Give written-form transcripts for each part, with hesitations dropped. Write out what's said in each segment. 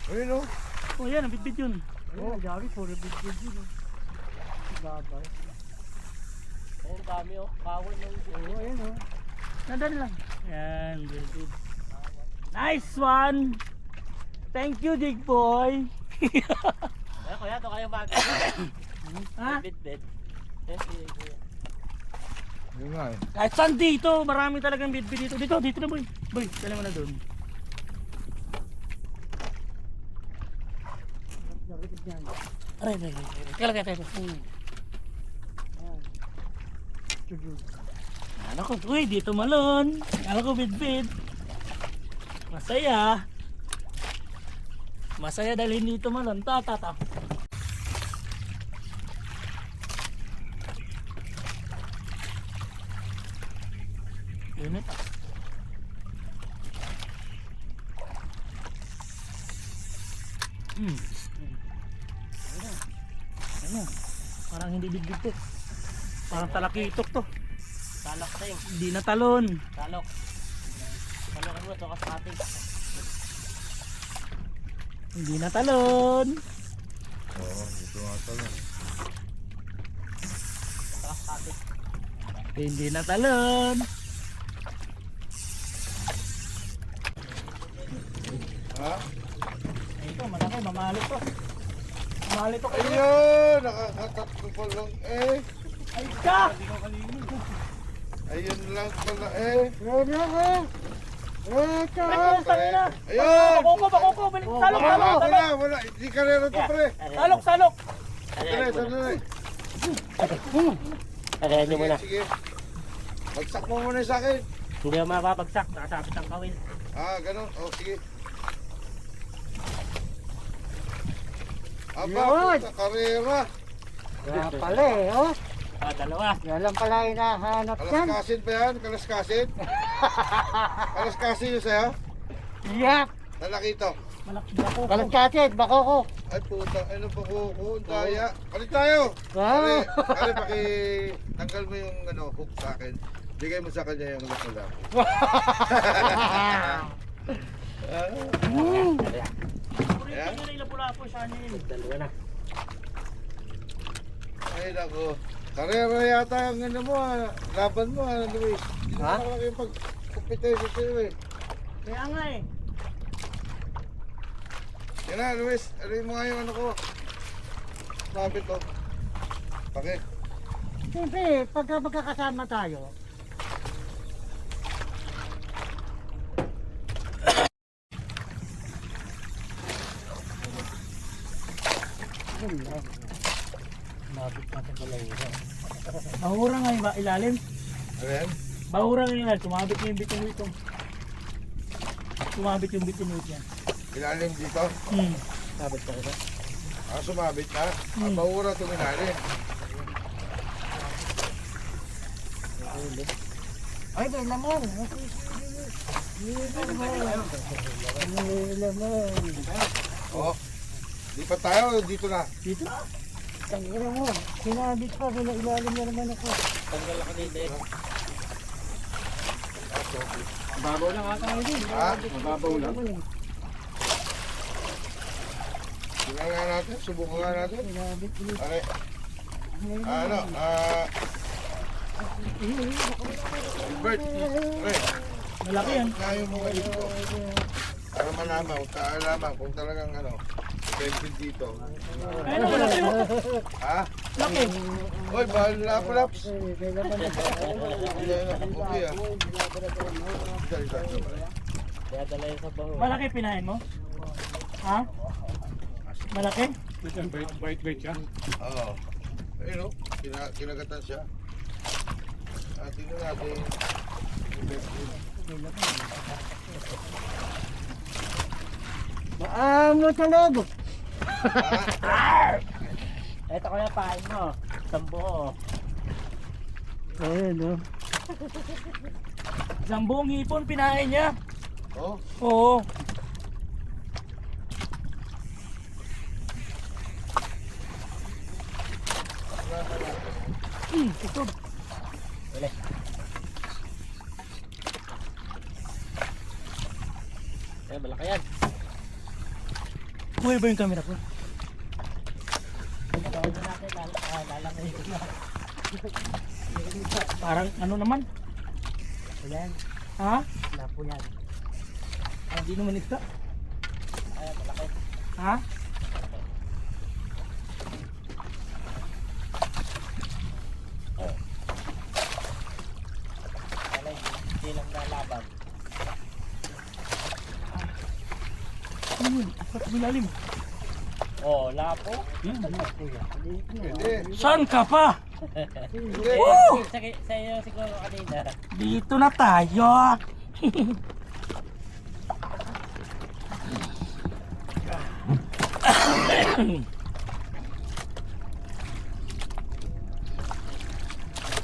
Ayun o. Oh, yan, ang bitbit yun. Ayun, dami, puro big yun. Babay. Ayun, dami oh. Kawan ng Oo, ayun o. Nandun lang. Yan, bitbit. Nice one! Thank you, Jig Boy! Ay, kuya, ito kayong bagay. Ha? Bit-bit. Yes, kuya. Yun nga eh. Kahit saan dito, marami talagang bitbit dito. Dito na boy. Boy, dali mo na doon. Narikid niyan. Aray. Kaya. Sugod. Ano ko, uy, dito malon. Ano ko, bitbit. Masaya. Masaya dahil hindi ito malon. Ta. Unit. Ano? Parang hindi bitbit to. Parang talakitok to. Salok ting. Hindi na talon. Salok. Salokin mo ito kasati. Hindi na talon. Oo, dito nga talon. Kasati. Hindi na talon. Ha? Ito, malaki, mamali to. Mamali to kayo. Ayun! Nakakatatlo pa lang eh. Ay ka! Ayun lang pala eh. Ay, putang ina! Ayun! Bako, balik. Salok. Wala. Hindi ka rin ito pre. Salok. Sandali. Ayan nyo muna. Sige. Bagsak mo muna sa akin. Hindi ako mapapagsak. Nakasabit ang kawil. Ganun. Sige. Yun. Puta, karera. Kaya pala eh, oh. Dalawa. Yan lang pala hinahanap yan. Kalaskasin ba yan? Kalaskasin? Kalaskasin yun sa'yo? Yak! Lalaki ito. Malaki ako. Kalagkatid, bako ko. Ay puta, ano pa ko? Daya. Balik tayo. Wow! Kali, tanggal mo yung hook sa akin. Bigay mo sa kanya yung hook mo lang. Ayan. Ito nila pula po siya niya. Dalawa na. Ay nako. Karera yata ang mo laban mo Luis. Hindi Ha? na lang yung pag-competition sa'yo eh. Kaya nga eh. Yan na Luis, alin mo nga yung ko. Sabit to. Bakit? Siyempre, pagka magkakasama tayo, Mabit natin balawin. Bahura nga yung ilalim. Ano yan? Bahura nga yung ilalim. Sumabit na yung bitin ito. Sumabit yung bitin ito. Ilalim dito? Sabit ka ito. Sumabit na? Bahura tuminalim. ay, may laman. May laman. Di pa tayo, dito na. Dito. Tangina mo, sinabit pa, pinailalim na naman ako. Tanggal ako dito eh. Babaw lang ata ngayon din. Mababaw lang. Tingnan nga natin, subukan nga natin. Sinabit ulit. Okay. Bert, Bert. Malaki yan. Kaya mo nga dito. Para malaman, kung talagang bensin dito. Ayun, malaki mo. Ha? Laki. Hoy, bahal na laps. May laman na. Okay ah. Kaya dala yung sa baho. Malaki pinahin mo? Ha? Malaki? Bait siya. Oo. Ayun o, kinagatan siya. Tingnan natin. Maamo sa loob. Ito ko na pain mo. Sambo. Ayun, no. Isang buong hipon pinahin niya. Oh, Oo. Ito. Wala. Malaki yan. Buhay ba yung camera ko? Patawag na natin, lalangoy ko na. Parang ano naman? Ayan, Ha? wala po yan. Hindi naman isda. Ayan, malaki. Ha? Wala, hindi lang nalaban. Ano yun? Ba't malalim? Oh, lapo. Hindi. Saan ka pa? Hindi. Sa iyo siguro kanina. Dito na tayo.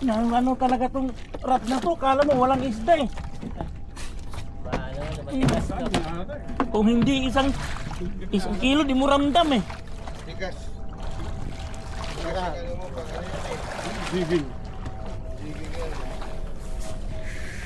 Ano talaga tong rat na to? Kala mo walang isda eh. Ano, matigas to. Kung hindi isang kilo di mo ramdam eh. Tigas. Tigas ang ano mo pag ano yan eh. Bibin.